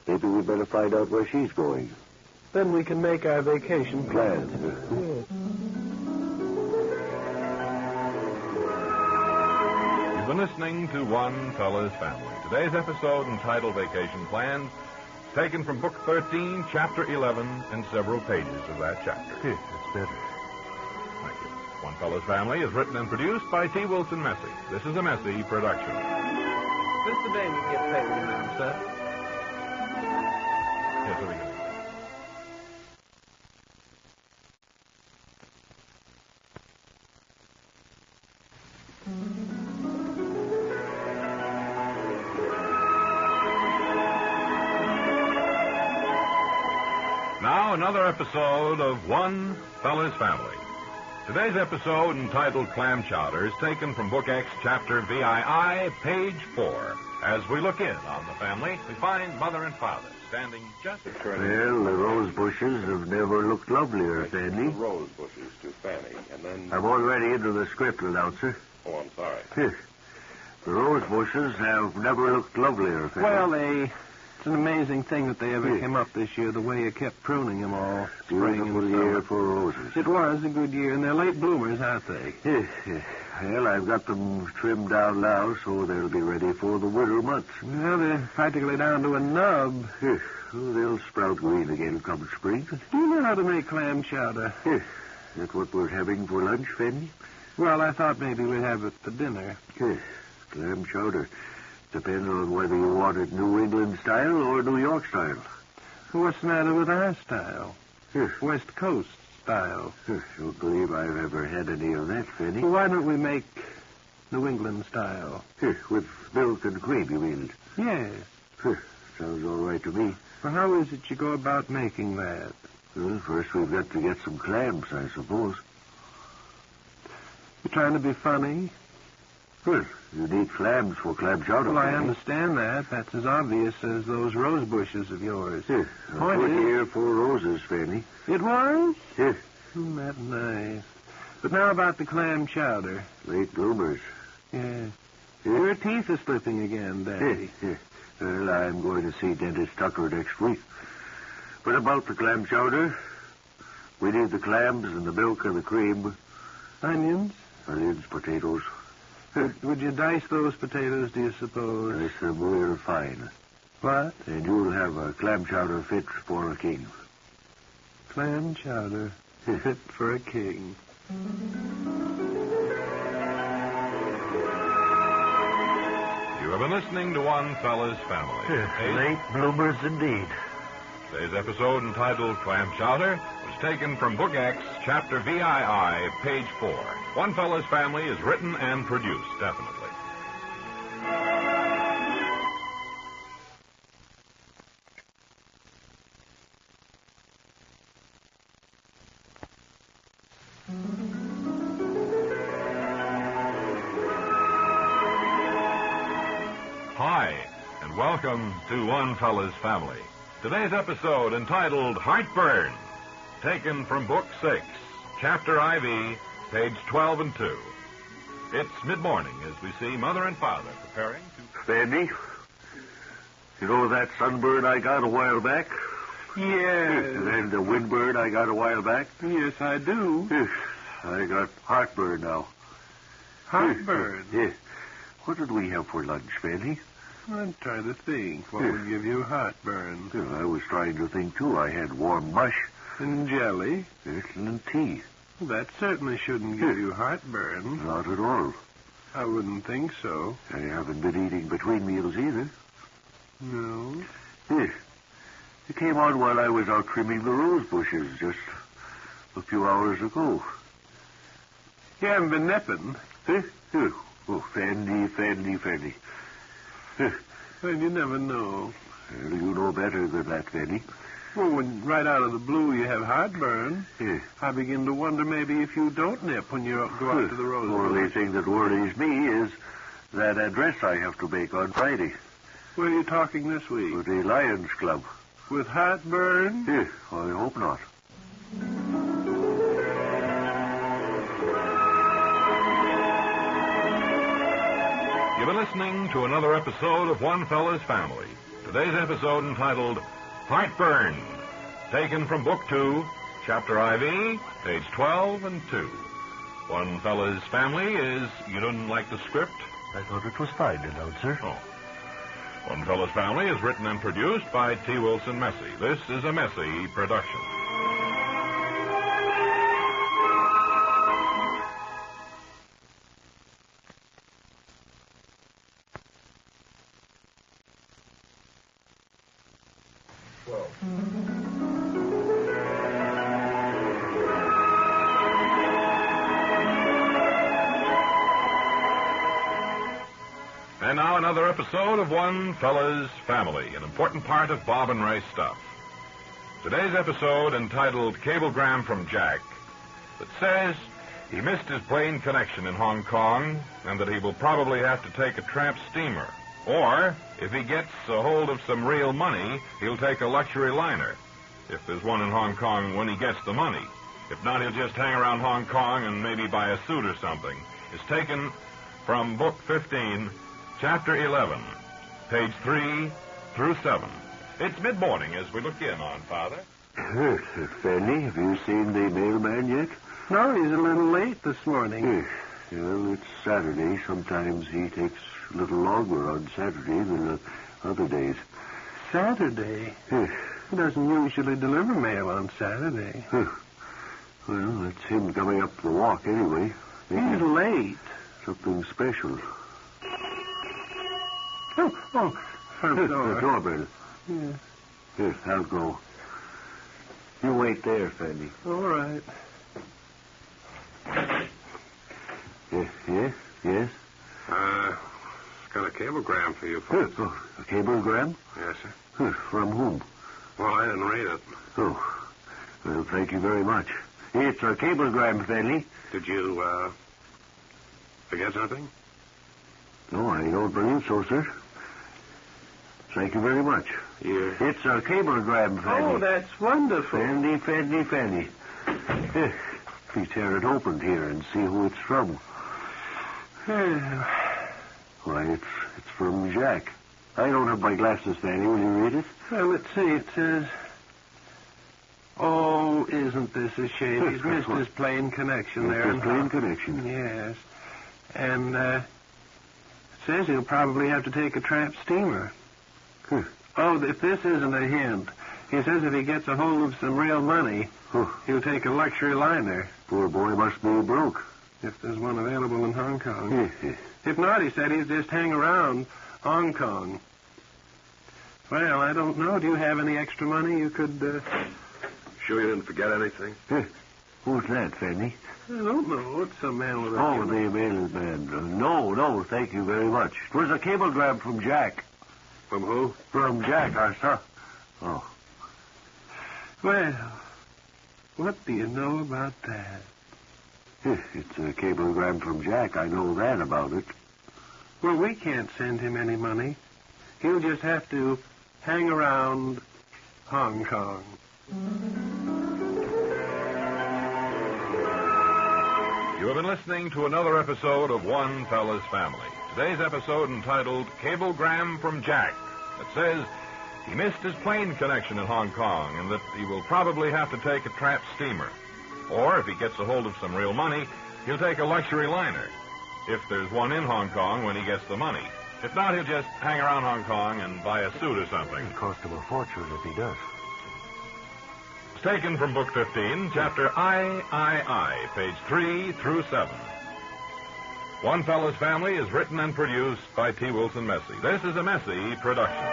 Maybe we'd better find out where she's going. Then we can make our vacation plans. You've been listening to One Fella's Family. Today's episode, entitled Vacation Plans, is taken from Book 13, Chapter 11, and several pages of that chapter. That's better. Thank you. One Fella's Family is written and produced by T. Wilson Messy. This is a Messy production. This is the day we get paid now, sir. Yes, I think it is. Now, another episode of One Fella's Family. Today's episode, entitled Clam Chowder, is taken from Book X, Chapter VII, page 4. As we look in on the family, we find Mother and Father standing just... Well, the rose bushes have never looked lovelier, Fanny. Rose bushes to Fanny, and then... I'm already into the script, announcer. Oh, I'm sorry. The rose bushes have never looked lovelier, Fanny. Well, it's an amazing thing that they ever came up this year, the way you kept pruning them all. Beautiful year for roses. It was a good year, and they're late bloomers, aren't they? Well, I've got them trimmed down now, so they'll be ready for the winter months. Well, they're practically down to a nub. They'll sprout green again come spring. Do you know how to make clam chowder? That's what we're having for lunch, Fanny? Well, I thought maybe we'd have it for dinner. Clam chowder. Depends on whether you want it New England style or New York style. What's the matter with our style? West Coast style. Don't believe I've ever had any of that, Fanny. Well, why don't we make New England style? With milk and cream, you mean? Yes. Sounds all right to me. Well, how is it you go about making that? Well, first we've got to get some clams, I suppose. You trying to be funny? Well, you need clams for clam chowder. Well, I Fanny. understand that. That's as obvious as those rose bushes of yours. Yes. Point Put is- here 4 roses, Fanny. It was? Yes. Isn't that nice? But now about the clam chowder. Late bloomers. Yeah. Yes. Your teeth are slipping again, Daddy. Yes. Well, I'm going to see Dentist Tucker next week. But about the clam chowder, we need the clams and the milk and the cream, Onions? onions, potatoes. Would you dice those potatoes, do you suppose? Dice them real fine. What? And you'll have a clam chowder fit for a king. Clam chowder. Fit for a king. You have been listening to One Fella's Family. Late bloomers indeed. Today's episode, entitled Clam Chowder, was taken from Book X, Chapter VII, page 4. One Fella's Family is written and produced, definitely. Hi, and welcome to One Fella's Family. Today's episode, entitled Heartburn, taken from Book 6, Chapter IV, page 12 and 2. It's mid-morning as we see Mother and Father preparing to... Fanny, you know that sunburn I got a while back? Yes. And the windburn I got a while back? Yes, I do. Yes. I got heartburn now. Heartburn? Yes. What did we have for lunch, Fanny? I'm trying to think. What would give you heartburn? Well, I was trying to think, too. I had warm mush. And jelly? Yes, and tea. That certainly shouldn't give you heartburn. Not at all. I wouldn't think so. I haven't been eating between meals either. No. Yes. It came on while I was out trimming the rose bushes just a few hours ago. You haven't been nipping? Oh, Fanny. Well, you never know. Well, you know better than that, Fanny. Well, when right out of the blue you have heartburn, I begin to wonder maybe if you don't nip when you go out to the rose The only bush. thing that worries me is that address I have to make on Friday Where are you talking this week? for the Lions Club. With heartburn? Yes, I hope not. You've been listening to another episode of One Fella's Family. Today's episode, entitled Heartburn, taken from Book 2, Chapter IV, page 12 and 2. One Fella's Family is... You didn't like the script? I thought it was fine, announcer. Oh. One Fella's Family is written and produced by T. Wilson Messy. This is a Messy production. And now another episode of One Fella's Family, an important part of Bob and Ray stuff. Today's episode, entitled Cablegram from Jack, that says he missed his plane connection in Hong Kong and that he will probably have to take a tramp steamer. Or, if he gets a hold of some real money, he'll take a luxury liner, if there's one in Hong Kong when he gets the money. If not, he'll just hang around Hong Kong and maybe buy a suit or something. It's taken from Book 15, Chapter 11, page 3 through 7. It's mid-morning as we look in on Father. Fanny, have you seen the mailman yet? No, he's a little late this morning. Yes. Well, it's Saturday. Sometimes he takes a little longer on Saturday than other days. Saturday? Yes. He doesn't usually deliver mail on Saturday. Well, it's him coming up the walk anyway. He's late. Something special. Front The door. doorbell. Yeah. Yes, I'll go. You wait there, Fanny. All right. Yes? Got a cablegram for you folks. A cablegram? Yes, sir. From whom? Well, I didn't read it. Oh, well, thank you very much. It's a cablegram, Fanny. Did you Forget something? No, I don't believe so, sir. Thank you very much. Here. It's a cablegram, Fanny. Oh, that's wonderful. Fanny. We tear it open here and see who it's from. Why, it's from Jack. I don't have my glasses, Fanny. Will you read it? Well, let's see. It says, "Oh, isn't this a shame? He's missed his plane connection there." His plane connection? Yes. And it says he'll probably have to take a tramp steamer. Oh, if this isn't a hint, he says if he gets a hold of some real money, he'll take a luxury liner. Poor boy must be broke. If there's one available in Hong Kong. If not, he said he'd just hang around Hong Kong. Well, I don't know. Do you have any extra money you could... Sure you didn't forget anything? Who's that, Fanny? I don't know. It's some man with a... Oh, the mailman. No, thank you very much. It was a cablegram from Jack. From who? From Jack, our son. Oh. Well, what do you know about that? It's a cablegram from Jack. I know that about it. Well, we can't send him any money. He'll just have to hang around Hong Kong. You have been listening to another episode of One Fella's Family. Today's episode entitled Cablegram from Jack. It says he missed his plane connection in Hong Kong and that he will probably have to take a tramp steamer. Or if he gets a hold of some real money, he'll take a luxury liner. If there's one in Hong Kong when he gets the money. If not, he'll just hang around Hong Kong and buy a suit or something. It'll cost him a fortune if he does. It's taken from Book 15, Chapter I, page 3 through 7. One Fella's Family is written and produced by T. Wilson Messy. This is a Messy production.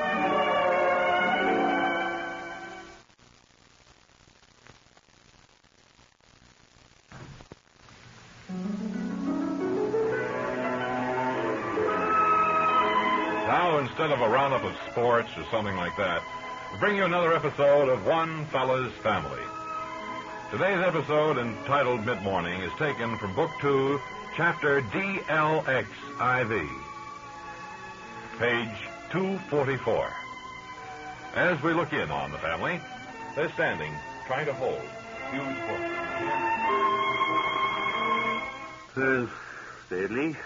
Now, instead of a roundup of sports or something like that, we bring you another episode of One Fella's Family. Today's episode, entitled Mid-Morning, is taken from Book 2, Chapter DLXIV, page 244. As we look in on the family, they're standing, trying to hold huge books. Stanley?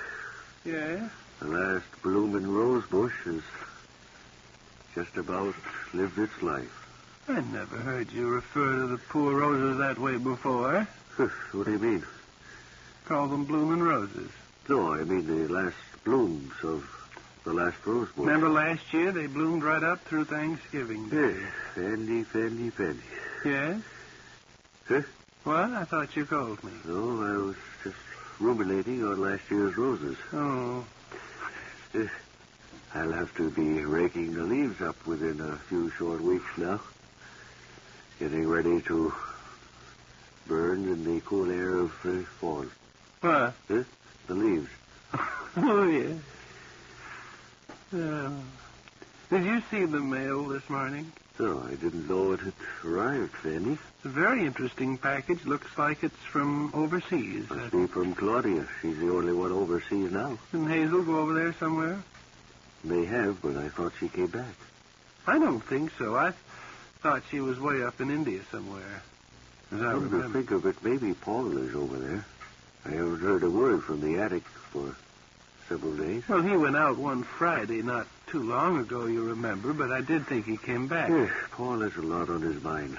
Yeah? The last bloomin' rose bush has just about lived its life. I never heard you refer to the poor roses that way before. What do you mean? Call them bloomin' roses. No, I mean the last blooms of the last rose bush. Remember last year they bloomed right up through Thanksgiving Day? Fanny. Yes? Huh? What? I thought you called me. No, I was just ruminating on last year's roses. Oh. I'll have to be raking the leaves up within a few short weeks now. Getting ready to burn in the cool air of fall. What? The leaves. Oh, yeah. Did you see the mail this morning? No, I didn't know it had arrived, Fanny. It's a very interesting package. Looks like it's from overseas. Must be from Claudia. She's the only one overseas now. Didn't Hazel go over there somewhere? May have, but I thought she came back. I don't think so. I thought she was way up in India somewhere. As I Come to remember. think of it, maybe Paul is over there. I haven't heard a word from the attic for several days. Well, he went out one Friday not too long ago, you remember, but I did think he came back. Yes, Paul has a lot on his mind.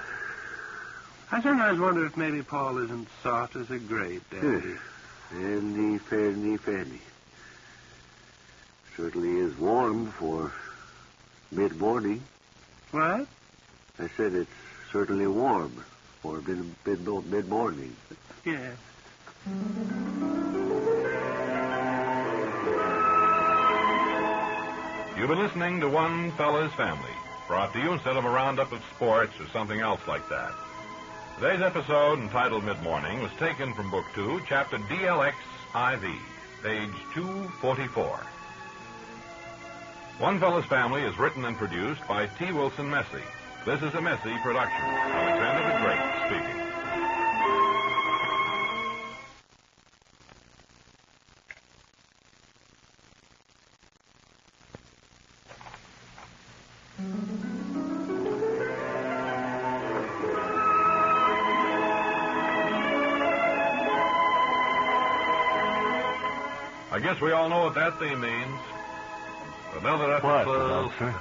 I sometimes wonder if maybe Paul isn't soft as a grape, Daddy. Fanny. Certainly is warm for mid-morning. What? I said it's certainly warm for mid-morning. Yeah. You've been listening to One Fella's Family, brought to you instead of a roundup of sports or something else like that. Today's episode, entitled Mid-Morning, was taken from Book 2, Chapter DLXIV, page 244. One Fella's Family is written and produced by T. Wilson Messy. This is a Messy production. Alexander the Great speaking. guess we all know what that theme means. Another episode. Sir?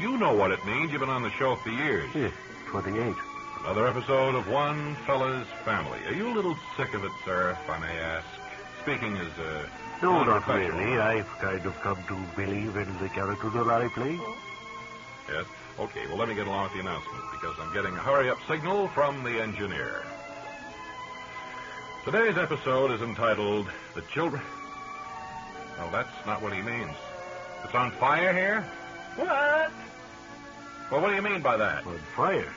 You know what it means. You've been on the show for years. Yeah, 28. Another episode of One Fella's Family. Are you a little sick of it, sir, if I may ask? Speaking as a... No, not professional. really. I've kind of come to believe in the character that I play. Yes? Okay, well, let me get along with the announcement, because I'm getting a hurry-up signal from the engineer. Today's episode is entitled The Children... No, that's not what he means. It's on fire here? What? Well, what do you mean by that? On fire?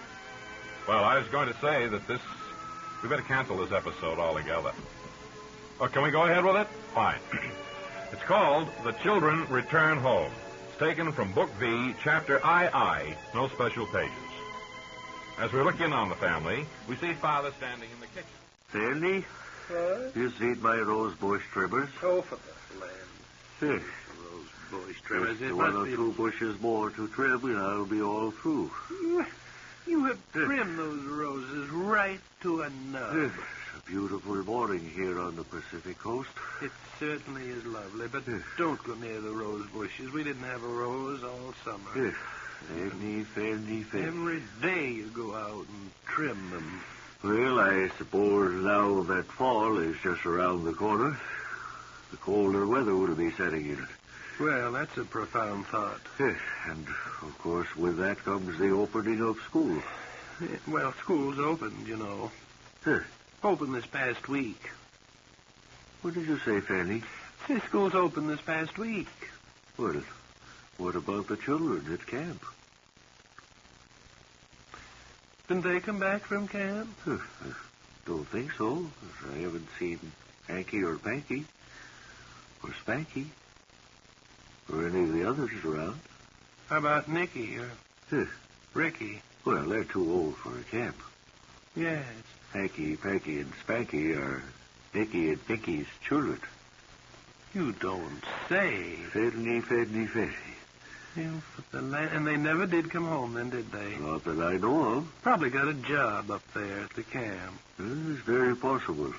Well, I was going to say that we better cancel this episode altogether. Oh, can we go ahead with it? Fine. It's called The Children Return Home. It's taken from Book V, Chapter II, no special pages. As we look in on the family, we see Father standing in the kitchen. Sandy, What? you seen my rose bush trimmers? Oh, for the land. Yes. Rose bush trimmers. Just It one or must be... two bushes more to trim, and I'll be all through. You have trimmed those roses right to a nub. Yes, it's a beautiful morning here on the Pacific coast. It certainly is lovely, but don't go near the rose bushes. We didn't have a rose all summer. Yes. Fanny. Every day you go out and trim them. Well, I suppose now that fall is just around the corner, the colder weather will be setting in. Well, that's a profound thought. Yes, and of course with that comes the opening of school. Well, school's opened, you know. Huh. Open this past week. What did you say, Fanny? See, school's open this past week. Well, what about the children at camp? Didn't they come back from camp? I don't think so. I haven't seen Hanky or Panky or Spanky or any of the others around. How about Nicky or Huh. Ricky? Well, they're too old for a camp. Yes. Hanky, Panky, and Spanky are Nicky and Pinky's children. You don't say. Fanny. You for the land. And they never did come home then, did they? Not that I know of. Probably got a job up there at the camp. It's very possible.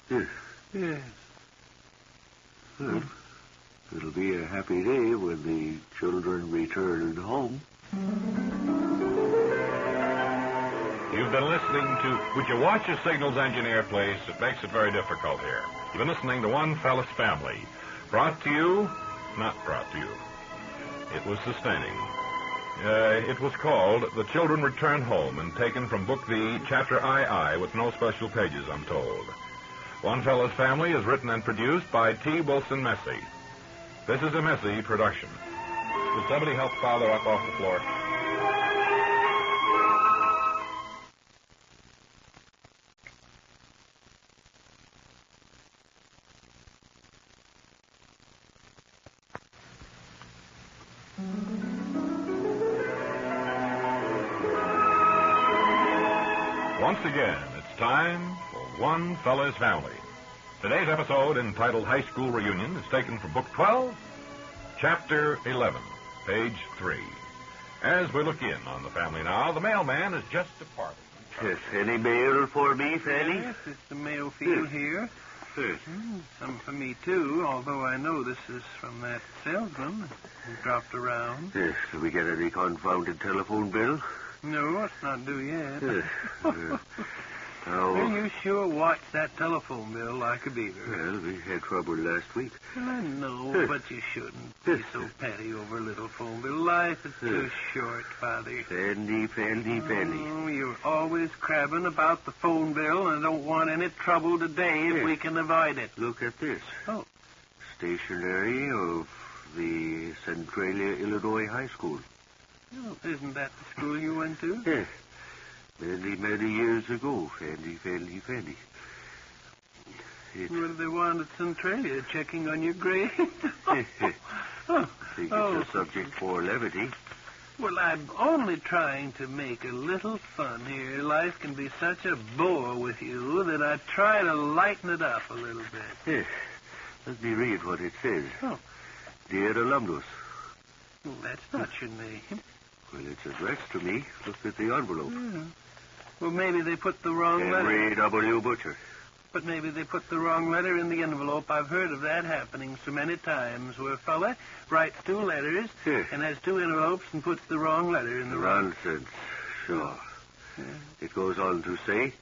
Yes. Yes. Well, it'll be a happy day when the children return home. You've been listening to... Would you watch your signals, engineer, please? It makes it very difficult here. You've been listening to One Fella's Family. Brought to you... Not brought to you. It was sustaining. It was called The Children Return Home and taken from Book V, Chapter II, with no special pages, I'm told. One Fella's Family is written and produced by T. Wilson Messy. This is a Messy production. Would somebody help Father up off the floor? Once again, it's time for One Fella's Family. Today's episode, entitled High School Reunion, is taken from Book 12, Chapter 11, page 3. As we look in on the family now, the mailman has just departed. Yes, any mail for me, Fanny? Yes, it's the mail field here. Yes. Some for me, too, although I know this is from that salesman who dropped around. Yes, do we get any confounded telephone bill? No, it's not due yet. Yes. Well, Now, you sure watched that telephone bill like a beaver. well, we had trouble last week. Well, I know, but you shouldn't be so petty over a little phone bill. Life is too short, Father. Fanny. Oh, you're always crabbing about the phone bill, and I don't want any trouble today if we can avoid it. Look at this. Oh. Stationery of the Centralia, Illinois High School. Oh, isn't that the school you went to? Yes. Many years ago, Fanny. What do they want at Centralia? Checking on your grades? I think it's a subject for levity. Well, I'm only trying to make a little fun here. Life can be such a bore with you that I try to lighten it up a little bit. Yes. Let me read what it says. Oh. Dear alumnus. Well, that's not your name. Well, it's addressed to me. Look at the envelope. Yeah. Well, maybe they put the wrong letter. Henry W. Butcher. but maybe they put the wrong letter in the envelope. I've heard of that happening so many times, where a fella writes 2 letters and has 2 envelopes and puts the wrong letter in the wrong... Nonsense. Sure. It goes on to say,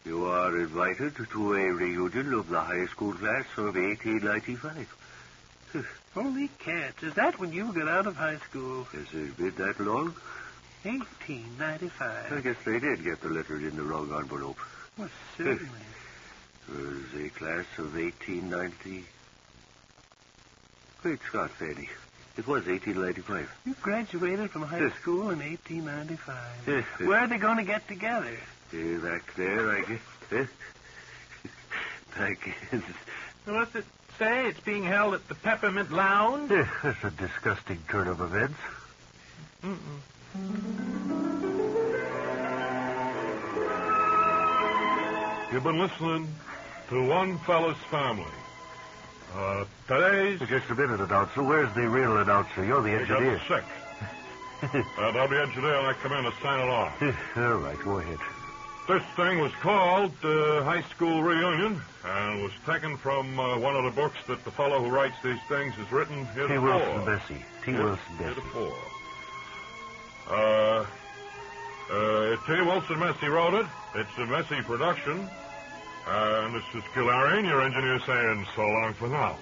you are invited to a reunion of the high school class of 1895. Holy cats, is that when you got out of high school? Has it been that long? 1895. I guess they did get the letter in the wrong envelope. Well, certainly. It was a class of 1890... Great Scott, Fanny. It was 1895. You graduated from high school in 1895. Where are they going to get together? Back there, I guess. Back in... What's it say? It's being held at the Peppermint Lounge? That's a disgusting turn of events. You've been listening to One Fella's Family. Today's... Just a minute, announcer. Where's the real announcer? You're the engineer. He got sick. I'll be engineer when I come in to sign it off. All right, go ahead. This thing was called High School Reunion, and was taken from one of the books that the fellow who writes these things has written heretofore. T. Wilson Bessie. T. Wilson Bessie. Heretofore. T. Wilson Bessie wrote it. It's a Bessie production. And this is Gillarian, your engineer, saying so long for now.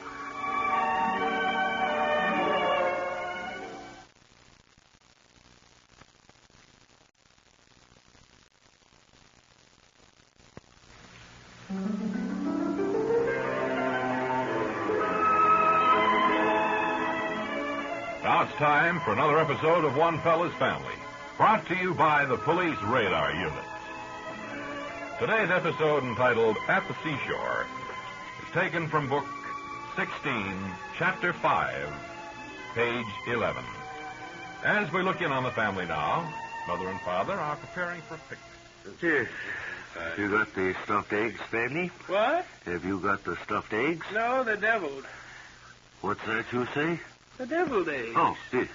Now it's time for another episode of One Fella's Family, brought to you by the Police Radar Unit. Today's episode, entitled At the Seashore, is taken from Book 16, Chapter 5, page 11. As we look in on the family now, Mother and Father are preparing for a picnic. Yes. Have you got the stuffed eggs, Fanny? What? Have you got the stuffed eggs? No, they're deviled. What's that you say? The deviled eggs. Oh, yes.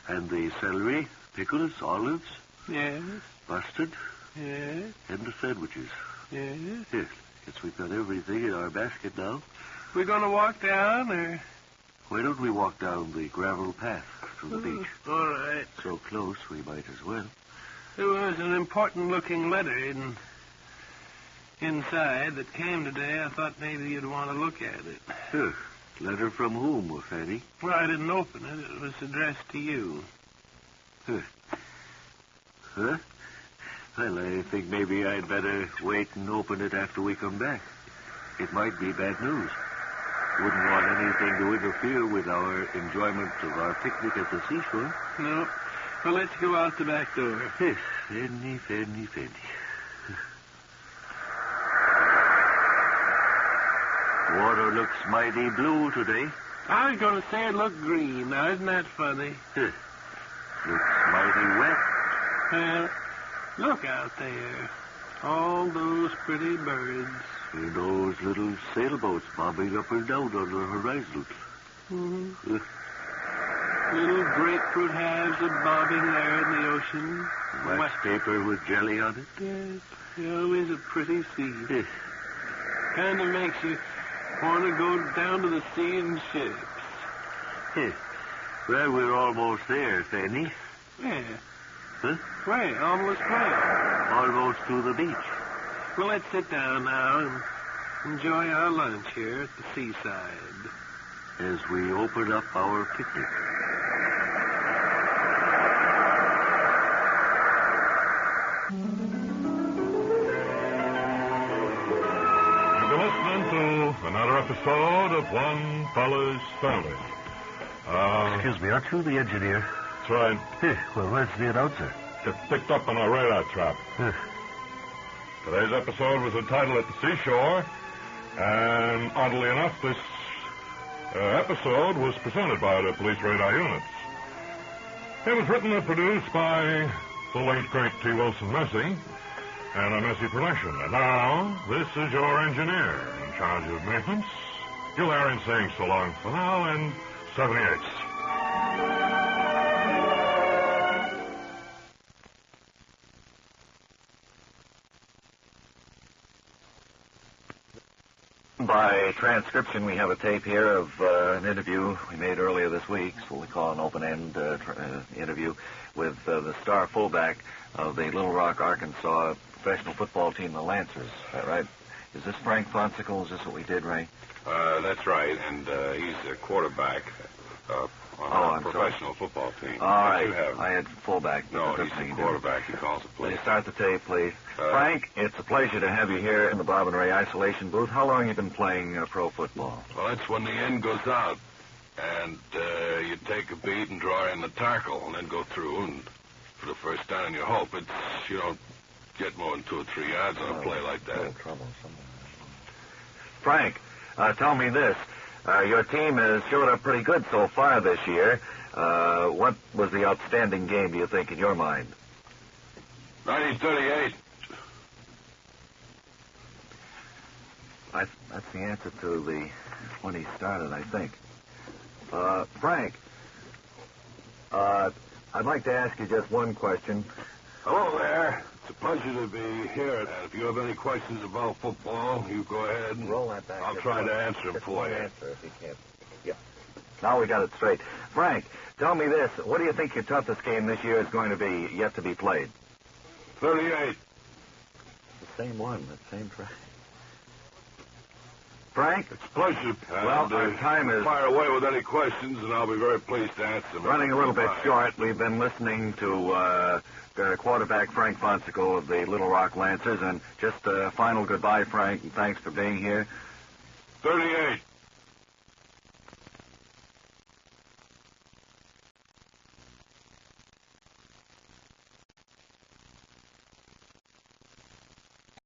And the celery, pickles, olives, Yes. mustard, Yes. and the sandwiches. Yes. Yes. Guess we've got everything in our basket now. We're going to walk down, or... Why don't we walk down the gravel path to the beach? All right. So close, we might as well. There was an important-looking letter inside that came today. I thought maybe you'd want to look at it. Letter from whom, Fanny? Well, I didn't open it. It was addressed to you. Huh? Well, I think maybe I'd better wait and open it after we come back. It might be bad news. Wouldn't want anything to interfere with our enjoyment of our picnic at the seashore. No. Well, let's go out the back door. Yes, Fanny. Water looks mighty blue today. I was going to say it looked green. Now, isn't that funny? Looks mighty wet. Well, look out there. All those pretty birds. And those little sailboats bobbing up and down on the horizon. Mm-hmm. Little grapefruit halves are bobbing there in the ocean. Wax paper with jelly on it. Yes, it always a pretty scene. Yes. Kind of makes you want to go down to the sea in ships. Yes. Well, we're almost there, Fanny. Yeah. Huh? Where? Almost where? Almost to the beach. Well, let's sit down now and enjoy our lunch here at the seaside. As we open up our picnic. You've been listening to another episode of One Fella's Family. Excuse me, aren't you the engineer? That's right. Well, where's the announcer? Get picked up on a radar trap. Today's episode was entitled At the Seashore, and oddly enough, this episode was presented by the Police Radar Units. It was written and produced by the late, great T. Wilson Messi, and a Messi production. And now, this is your engineer in charge of maintenance, Gil Aaron, saying so long for now, and 78. transcription. We have a tape here of an interview we made earlier this week. It's what we call an open-end interview with the star fullback of the Little Rock, Arkansas professional football team, the Lancers. Is that right? Is this Frank Fonsicle? Is this what we did, Ray? That's right, and he's a quarterback on a professional football team. All right. I had fullback. No, he's a quarterback. He calls the play. Will you start the tape, please? Frank, it's a pleasure to have you here in the Bob and Ray isolation booth. How long have you been playing pro football? Well, that's when the end goes out, and you take a beat and draw in the tackle, and then go through, and for the first down, you hope you don't get more than 2 or 3 yards on a play like that. Frank, tell me this. Your team has showed up pretty good so far this year. What was the outstanding game, do you think, in your mind? 1938. That's the answer to the when he started, I think. Frank, I'd like to ask you just one question. Hello there. It's a pleasure to be here. And if you have any questions about football, you go ahead and roll that back. I'll try to answer them for you. Answer if you can. Yep. Now we got it straight. Frank, tell me this. What do you think your toughest game this year is going to be yet to be played? 38. The same one, the same track. Frank? It's a pleasure. Well, our time is... Fire away with any questions, and I'll be very pleased to answer them. Running a little bit short. We've been listening to quarterback Frank Fonsicle of the Little Rock Lancers, and just a final goodbye, Frank, and thanks for being here. 38.